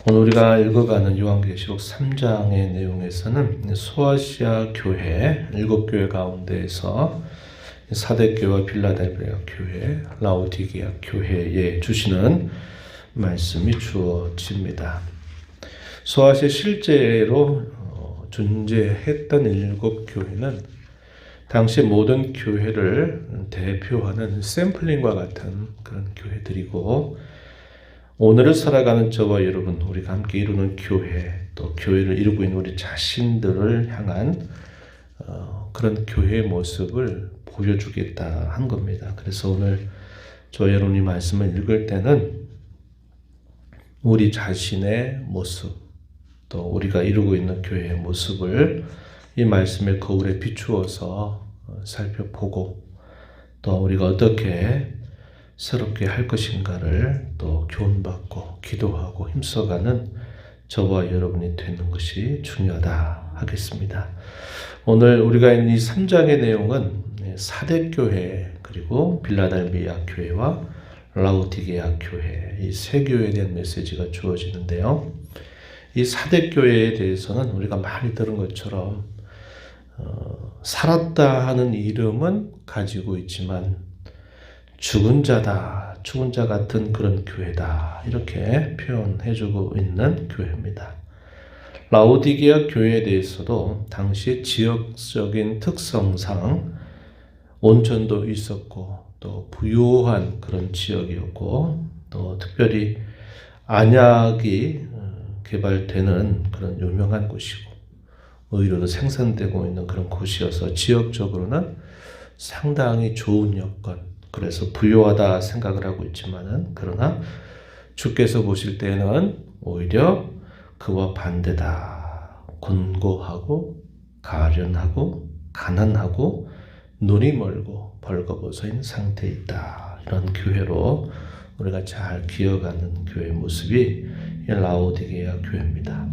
오늘 우리가 읽어가는 요한계시록 3장의 내용에서는 소아시아 교회 7교회 가운데에서 사대교회와 빌라델비아 교회, 라오디게아 교회에 주시는 말씀이 주어집니다. 소아시아 실제로 존재했던 7교회는 당시 모든 교회를 대표하는 샘플링과 같은 그런 교회들이고, 오늘을 살아가는 저와 여러분, 우리가 함께 이루는 교회, 또 교회를 이루고 있는 우리 자신들을 향한 그런 교회의 모습을 보여주겠다 한 겁니다. 그래서 오늘 저와 여러분이 말씀을 읽을 때는 우리 자신의 모습, 또 우리가 이루고 있는 교회의 모습을 이 말씀의 거울에 비추어서 살펴보고, 또 우리가 어떻게 새롭게 할 것인가를 또 교훈받고 기도하고 힘써가는 저와 여러분이 되는 것이 중요하다 하겠습니다. 오늘 우리가 있는 이 3장의 내용은 사대교회, 그리고 빌라델비아 교회와 라오디게아 교회, 이 세 교회에 대한 메시지가 주어지는데요. 이 사대교회에 대해서는 우리가 많이 들은 것처럼 살았다 하는 이름은 가지고 있지만 죽은 자다, 죽은 자 같은 그런 교회다, 이렇게 표현해주고 있는 교회입니다. 라오디게아 교회에 대해서도 당시 지역적인 특성상 온천도 있었고, 또 부유한 그런 지역이었고, 또 특별히 안약이 개발되는 그런 유명한 곳이고, 의료도 생산되고 있는 그런 곳이어서 지역적으로는 상당히 좋은 여건, 그래서 부유하다 생각을 하고 있지만은, 그러나 주께서 보실 때는 오히려 그와 반대다. 곤고하고 가련하고 가난하고 눈이 멀고 벌거벗어인 상태에 있다. 이런 교회로 우리가 잘 기억하는 교회의 모습이 라오디게아 교회입니다.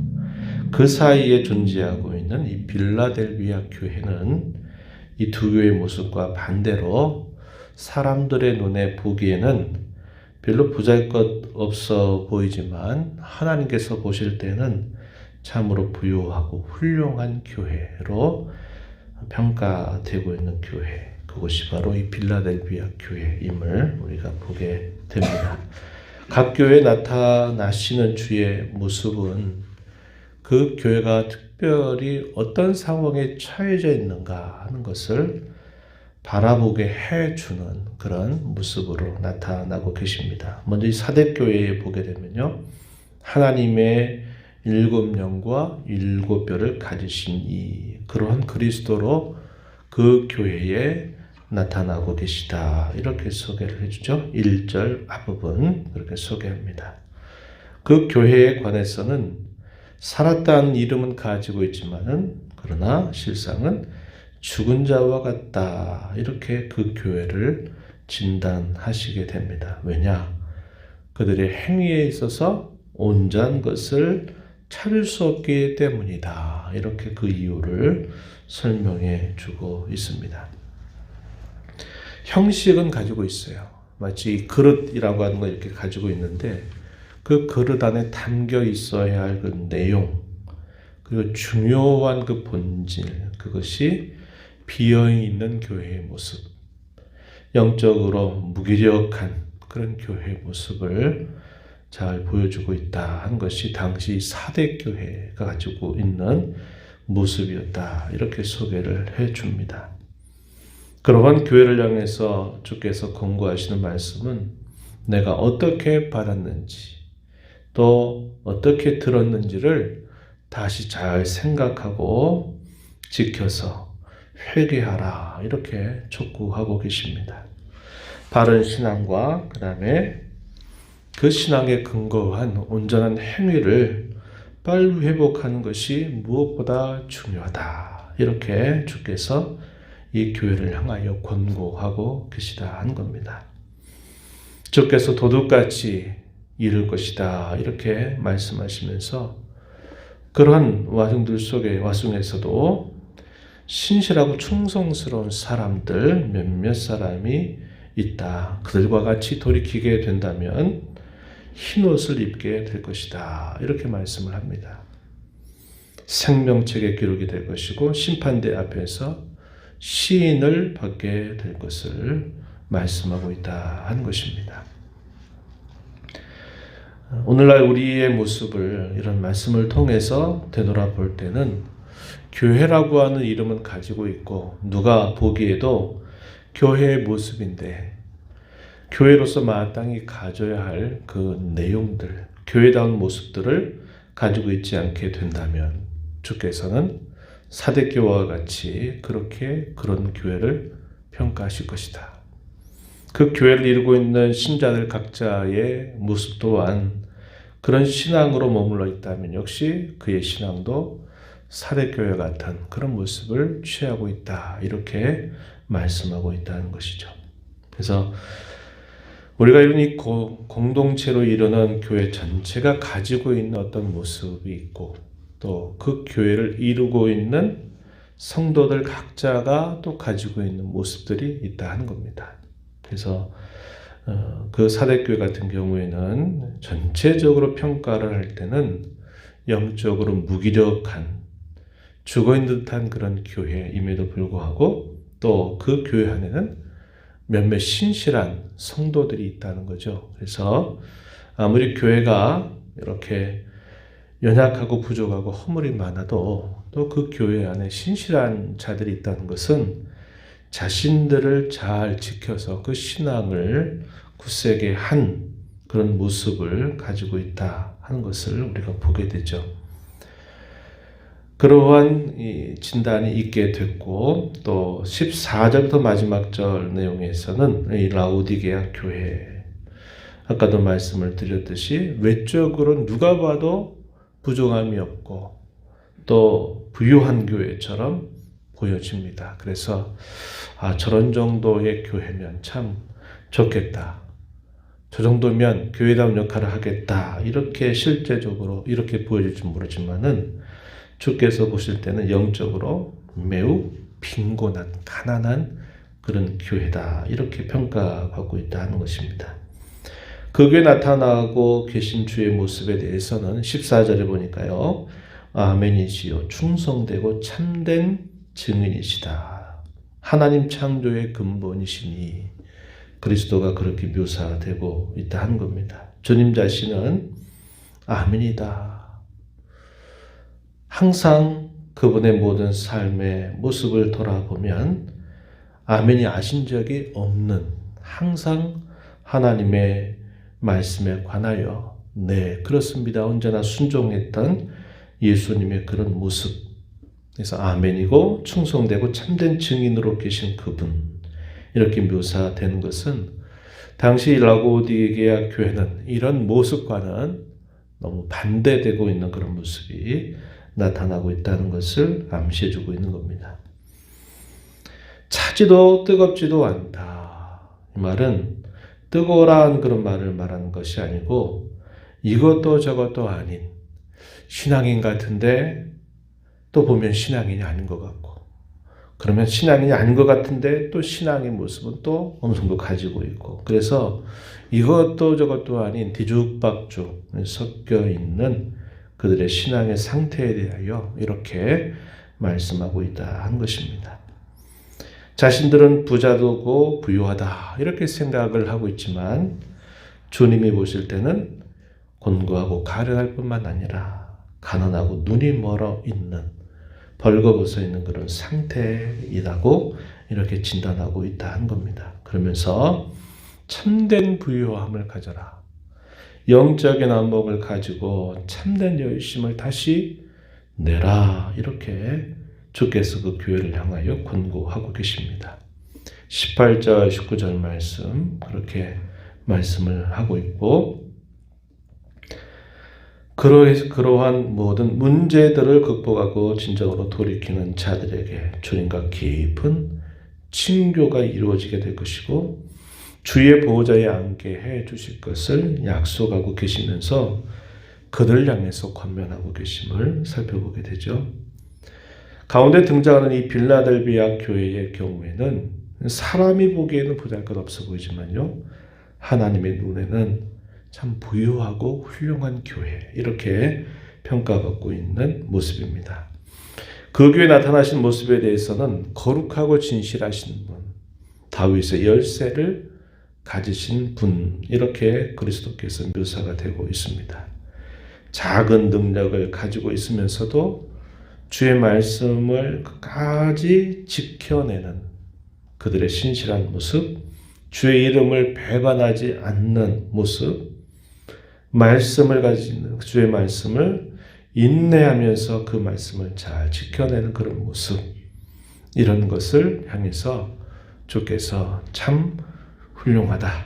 그 사이에 존재하고 있는 이 빌라델비아 교회는 이 두 교회의 모습과 반대로 사람들의 눈에 보기에는 별로 보잘것 없어 보이지만 하나님께서 보실 때는 참으로 부유하고 훌륭한 교회로 평가되고 있는 교회, 그것이 바로 이 빌라델비아 교회임을 우리가 보게 됩니다. 각 교회에 나타나시는 주의 모습은 그 교회가 특별히 어떤 상황에 처해져 있는가 하는 것을 바라보게 해주는 그런 모습으로 나타나고 계십니다. 먼저 이 사대교회에 보게 되면요, 하나님의 7영과 7뼈를 가지신 이 그러한 그리스도로 그 교회에 나타나고 계시다, 이렇게 소개를 해주죠. 1절 앞부분 그렇게 소개합니다. 그 교회에 관해서는 살았다는 이름은 가지고 있지만은, 그러나 실상은 죽은 자와 같다, 이렇게 그 교회를 진단하시게 됩니다. 왜냐? 그들의 행위에 있어서 온전한 것을 찾을 수 없기 때문이다, 이렇게 그 이유를 설명해 주고 있습니다. 형식은 가지고 있어요. 마치 그릇이라고 하는 거 이렇게 가지고 있는데, 그 그릇 안에 담겨 있어야 할 그 내용, 그리고 중요한 그 본질, 그것이 비어있는 교회의 모습, 영적으로 무기력한 그런 교회의 모습을 잘 보여주고 있다 한 것이 당시 사대교회가 가지고 있는 모습이었다, 이렇게 소개를 해줍니다. 그러한 교회를 향해서 주께서 권고하시는 말씀은 내가 어떻게 받았는지, 또 어떻게 들었는지를 다시 잘 생각하고 지켜서 회개하라, 이렇게 촉구하고 계십니다. 바른 신앙과 그 다음에 그 신앙에 근거한 온전한 행위를 빨리 회복하는 것이 무엇보다 중요하다, 이렇게 주께서 이 교회를 향하여 권고하고 계시다 한 겁니다. 주께서 도둑같이 이룰 것이다, 이렇게 말씀하시면서 그러한 와중에서도 신실하고 충성스러운 사람들 몇몇 사람이 있다. 그들과 같이 돌이키게 된다면 흰옷을 입게 될 것이다. 이렇게 말씀을 합니다. 생명책에 기록이 될 것이고 심판대 앞에서 시인을 받게 될 것을 말씀하고 있다 하는 것입니다. 오늘날 우리의 모습을 이런 말씀을 통해서 되돌아볼 때는 교회라고 하는 이름은 가지고 있고 누가 보기에도 교회의 모습인데 교회로서 마땅히 가져야 할 그 내용들, 교회다운 모습들을 가지고 있지 않게 된다면 주께서는 사대교회와 같이 그런 교회를 평가하실 것이다. 그 교회를 이루고 있는 신자들 각자의 모습 또한 그런 신앙으로 머물러 있다면 역시 그의 신앙도 사대교회 같은 그런 모습을 취하고 있다. 이렇게 말씀하고 있다는 것이죠. 그래서 우리가 이런 이 공동체로 이루는 교회 전체가 가지고 있는 어떤 모습이 있고 또 그 교회를 이루고 있는 성도들 각자가 또 가지고 있는 모습들이 있다 하는 겁니다. 그래서 그 사대교회 같은 경우에는 전체적으로 평가를 할 때는 영적으로 무기력한 죽어있는 듯한 그런 교회임에도 불구하고 또 그 교회 안에는 몇몇 신실한 성도들이 있다는 거죠. 그래서 아무리 교회가 이렇게 연약하고 부족하고 허물이 많아도 또 그 교회 안에 신실한 자들이 있다는 것은 자신들을 잘 지켜서 그 신앙을 굳세게 한 그런 모습을 가지고 있다 하는 것을 우리가 보게 되죠. 그러한 이 진단이 있게 됐고 또 14절부터 마지막 절 내용에서는 이 라오디게아 교회 아까도 말씀을 드렸듯이 외적으로 누가 봐도 부족함이 없고 또 부유한 교회처럼 보여집니다. 그래서 저런 정도의 교회면 참 좋겠다. 저 정도면 교회다운 역할을 하겠다. 이렇게 실제적으로 이렇게 보여질지 모르지만은 주께서 보실 때는 영적으로 매우 빈곤한 가난한 그런 교회다. 이렇게 평가받고 있다는 것입니다. 그 교회에 나타나고 계신 주의 모습에 대해서는 14절에 보니까요. 아멘이시요 충성되고 참된 증인이시다. 하나님 창조의 근본이시니 그리스도가 그렇게 묘사되고 있다 하는 겁니다. 주님 자신은 아멘이다. 항상 그분의 모든 삶의 모습을 돌아보면 아멘이 아신 적이 없는 항상 하나님의 말씀에 관하여 네 그렇습니다. 언제나 순종했던 예수님의 그런 모습 그래서 아멘이고 충성되고 참된 증인으로 계신 그분 이렇게 묘사되는 것은 당시 라오디게아 교회는 이런 모습과는 너무 반대되고 있는 그런 모습이 나타나고 있다는 것을 암시해주고 있는 겁니다. 차지도 뜨겁지도 않다. 이 말은 뜨거워라는 그런 말을 말하는 것이 아니고 이것도 저것도 아닌 신앙인 같은데 또 보면 신앙인이 아닌 것 같고 그러면 신앙인이 아닌 것 같은데 또 신앙의 모습은 또 어느 정도 가지고 있고 그래서 이것도 저것도 아닌 뒤죽박죽 섞여 있는 그들의 신앙의 상태에 대하여 이렇게 말씀하고 있다 하는 것입니다. 자신들은 부자도고 부유하다 이렇게 생각을 하고 있지만 주님이 보실 때는 곤고하고 가련할 뿐만 아니라 가난하고 눈이 멀어 있는 벌거벗어 있는 그런 상태이라고 이렇게 진단하고 있다 하는 겁니다. 그러면서 참된 부유함을 가져라. 영적인 안목을 가지고 참된 열심을 다시 내라. 이렇게 주께서 그 교회를 향하여 권고하고 계십니다. 18절, 19절 말씀 그렇게 말씀을 하고 있고 그러한 모든 문제들을 극복하고 진정으로 돌이키는 자들에게 주님과 깊은 친교가 이루어지게 될 것이고 주의 보호자에 앉게 해 주실 것을 약속하고 계시면서 그들을 향해서 권면하고 계심을 살펴보게 되죠. 가운데 등장하는 이 빌라델비아 교회의 경우에는 사람이 보기에는 보잘것없어 보이지만요. 하나님의 눈에는 참 부유하고 훌륭한 교회, 이렇게 평가받고 있는 모습입니다. 그 교회에 나타나신 모습에 대해서는 거룩하고 진실하신 분, 다윗의 열쇠를 가지신 분, 이렇게 그리스도께서 묘사가 되고 있습니다. 작은 능력을 가지고 있으면서도 주의 말씀을 끝까지 지켜내는 그들의 신실한 모습, 주의 이름을 배반하지 않는 모습, 말씀을 가진 주의 말씀을 인내하면서 그 말씀을 잘 지켜내는 그런 모습, 이런 것을 향해서 주께서 참 훌륭하다,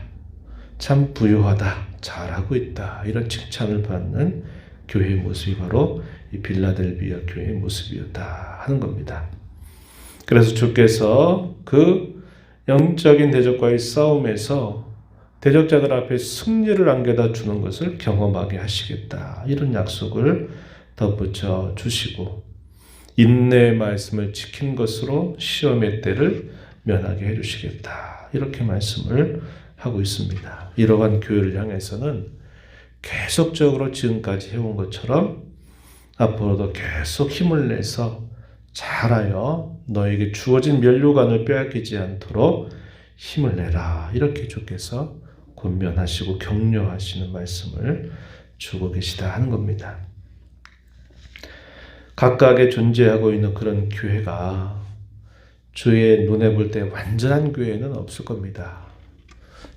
참 부유하다, 잘하고 있다, 이런 칭찬을 받는 교회의 모습이 바로 이 빌라델비아 교회의 모습이었다 하는 겁니다. 그래서 주께서 그 영적인 대적과의 싸움에서 대적자들 앞에 승리를 안겨다 주는 것을 경험하게 하시겠다, 이런 약속을 덧붙여 주시고, 인내의 말씀을 지킨 것으로 시험의 때를 면하게 해주시겠다, 이렇게 말씀을 하고 있습니다. 이러한 교회를 향해서는 계속적으로 지금까지 해온 것처럼 앞으로도 계속 힘을 내서 잘하여 너에게 주어진 면류관을 빼앗기지 않도록 힘을 내라, 이렇게 주께서 권면하시고 격려하시는 말씀을 주고 계시다 하는 겁니다. 각각의 존재하고 있는 그런 교회가 주의 눈에 볼 때 완전한 교회는 없을 겁니다.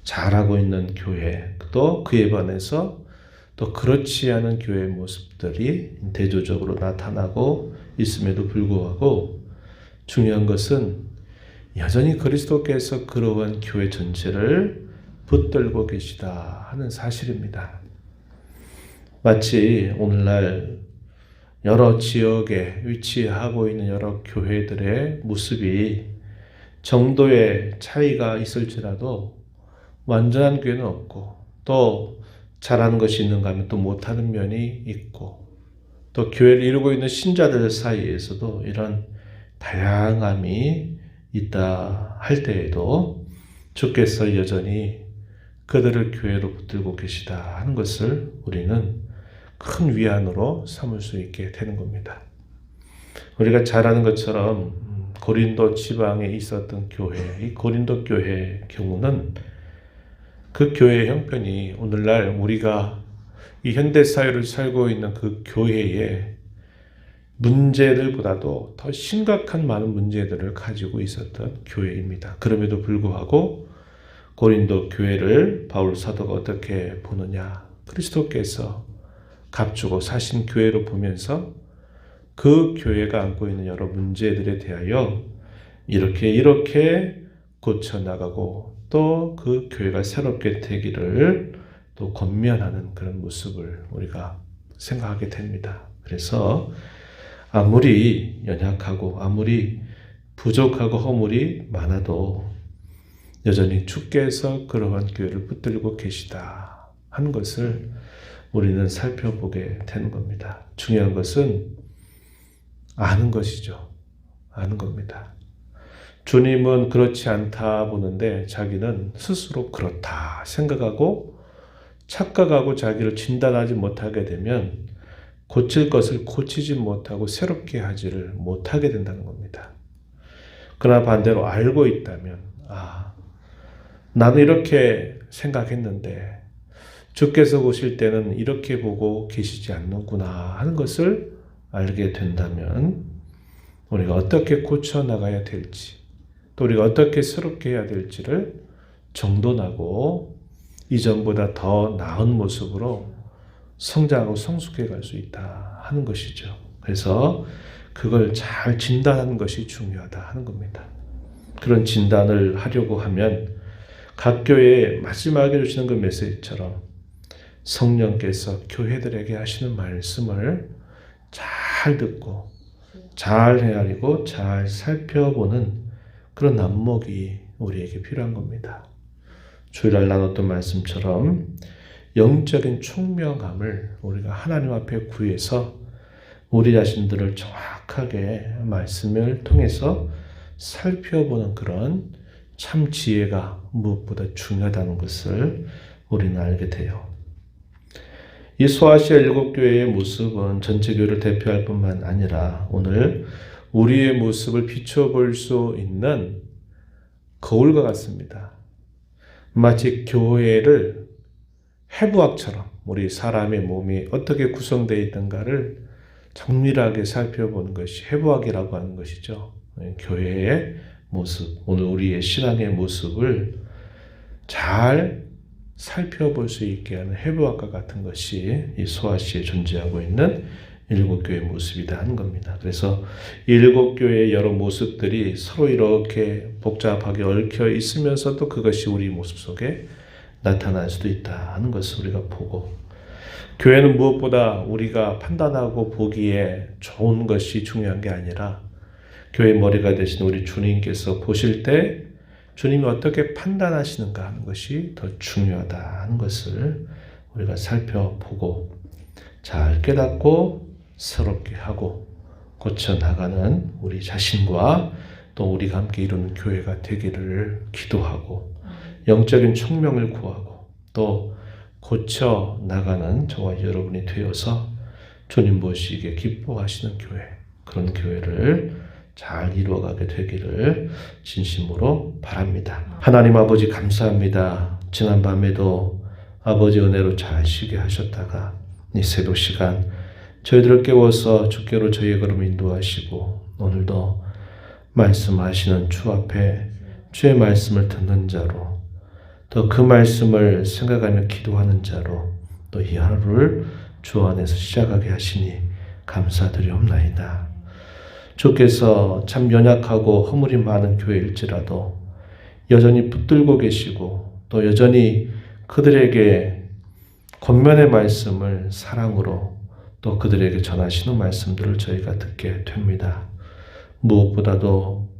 잘하고 있는 교회, 또 그에 반해서 또 그렇지 않은 교회의 모습들이 대조적으로 나타나고 있음에도 불구하고 중요한 것은 여전히 그리스도께서 그러한 교회 전체를 붙들고 계시다 하는 사실입니다. 마치 오늘날 여러 지역에 위치하고 있는 여러 교회들의 모습이 정도의 차이가 있을지라도 완전한 교회는 없고, 또 잘하는 것이 있는가 하면 또 못하는 면이 있고, 또 교회를 이루고 있는 신자들 사이에서도 이런 다양함이 있다 할 때에도 주께서 여전히 그들을 교회로 붙들고 계시다 하는 것을 우리는 큰 위안으로 삼을 수 있게 되는 겁니다. 우리가 잘 아는 것처럼 고린도 지방에 있었던 교회, 이 고린도 교회의 경우는 그 교회의 형편이 오늘날 우리가 이 현대 사회를 살고 있는 그 교회의 문제들보다도 더 심각한 많은 문제들을 가지고 있었던 교회입니다. 그럼에도 불구하고 고린도 교회를 바울 사도가 어떻게 보느냐, 그리스도께서 값주고 사신 교회로 보면서 그 교회가 안고 있는 여러 문제들에 대하여 이렇게 고쳐나가고 또 그 교회가 새롭게 되기를 또 권면하는 그런 모습을 우리가 생각하게 됩니다. 그래서 아무리 연약하고 아무리 부족하고 허물이 많아도 여전히 주께서 그러한 교회를 붙들고 계시다 하는 것을 우리는 살펴보게 되는 겁니다. 중요한 것은 아는 것이죠. 아는 겁니다. 주님은 그렇지 않다 보는데 자기는 스스로 그렇다 생각하고 착각하고 자기를 진단하지 못하게 되면 고칠 것을 고치지 못하고 새롭게 하지를 못하게 된다는 겁니다. 그러나 반대로 알고 있다면, 나도 이렇게 생각했는데 주께서 보실 때는 이렇게 보고 계시지 않는구나 하는 것을 알게 된다면 우리가 어떻게 고쳐나가야 될지, 또 우리가 어떻게 새롭게 해야 될지를 정돈하고 이전보다 더 나은 모습으로 성장하고 성숙해 갈 수 있다 하는 것이죠. 그래서 그걸 잘 진단하는 것이 중요하다 하는 겁니다. 그런 진단을 하려고 하면 각 교회에 마지막에 주시는 그 메시지처럼 성령께서 교회들에게 하시는 말씀을 잘 듣고 잘 헤아리고 잘 살펴보는 그런 안목이 우리에게 필요한 겁니다. 주일날 나눴던 말씀처럼 영적인 총명함을 우리가 하나님 앞에 구해서 우리 자신들을 정확하게 말씀을 통해서 살펴보는 그런 참 지혜가 무엇보다 중요하다는 것을 우리는 알게 돼요. 이 소아시아 일곱 교회의 모습은 전체 교회를 대표할 뿐만 아니라 오늘 우리의 모습을 비춰볼 수 있는 거울과 같습니다. 마치 교회를 해부학처럼 우리 사람의 몸이 어떻게 구성되어 있던가를 정밀하게 살펴보는 것이 해부학이라고 하는 것이죠. 교회의 모습, 오늘 우리의 신앙의 모습을 잘 살펴볼 수 있게 하는 해부학과 같은 것이 이 소아시에 존재하고 있는 일곱 교회의 모습이다 하는 겁니다. 그래서 일곱 교회의 여러 모습들이 서로 이렇게 복잡하게 얽혀 있으면서도 그것이 우리 모습 속에 나타날 수도 있다 하는 것을 우리가 보고, 교회는 무엇보다 우리가 판단하고 보기에 좋은 것이 중요한 게 아니라 교회의 머리가 되신 우리 주님께서 보실 때 주님이 어떻게 판단하시는가 하는 것이 더 중요하다 하는 것을 우리가 살펴보고 잘 깨닫고 새롭게 하고 고쳐나가는 우리 자신과 또 우리가 함께 이루는 교회가 되기를 기도하고 영적인 총명을 구하고 또 고쳐나가는 저와 여러분이 되어서 주님 보시기에 기뻐하시는 교회, 그런 교회를 잘 이루어가게 되기를 진심으로 바랍니다. 하나님 아버지 감사합니다. 지난밤에도 아버지 은혜로 잘 쉬게 하셨다가 이 새벽 시간 저희들을 깨워서 주께로 저희의 걸음 인도하시고 오늘도 말씀하시는 주 앞에 주의 말씀을 듣는 자로 또 그 말씀을 생각하며 기도하는 자로 또 이 하루를 주 안에서 시작하게 하시니 감사드리옵나이다. 주께서 참 연약하고 허물이 많은 교회일지라도 여전히 붙들고 계시고 또 여전히 그들에게 권면의 말씀을 사랑으로 또 그들에게 전하시는 말씀들을 저희가 듣게 됩니다. 무엇보다도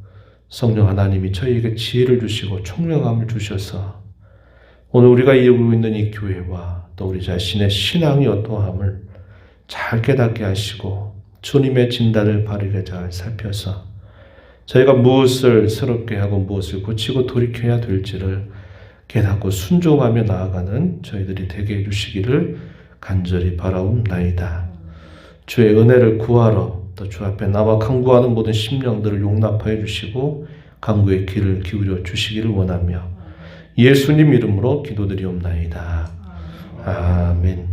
성령 하나님이 저희에게 지혜를 주시고 총명함을 주셔서 오늘 우리가 이루고 있는 이 교회와 또 우리 자신의 신앙이 어떠함을 잘 깨닫게 하시고 주님의 진단을 바르게 잘 살펴서 저희가 무엇을 새롭게 하고 무엇을 고치고 돌이켜야 될지를 깨닫고 순종하며 나아가는 저희들이 되게 해주시기를 간절히 바라옵나이다. 주의 은혜를 구하러 또 주 앞에 나와 간구하는 모든 심령들을 용납하여 주시고 간구의 귀를 기울여 주시기를 원하며 예수님 이름으로 기도드리옵나이다. 아멘.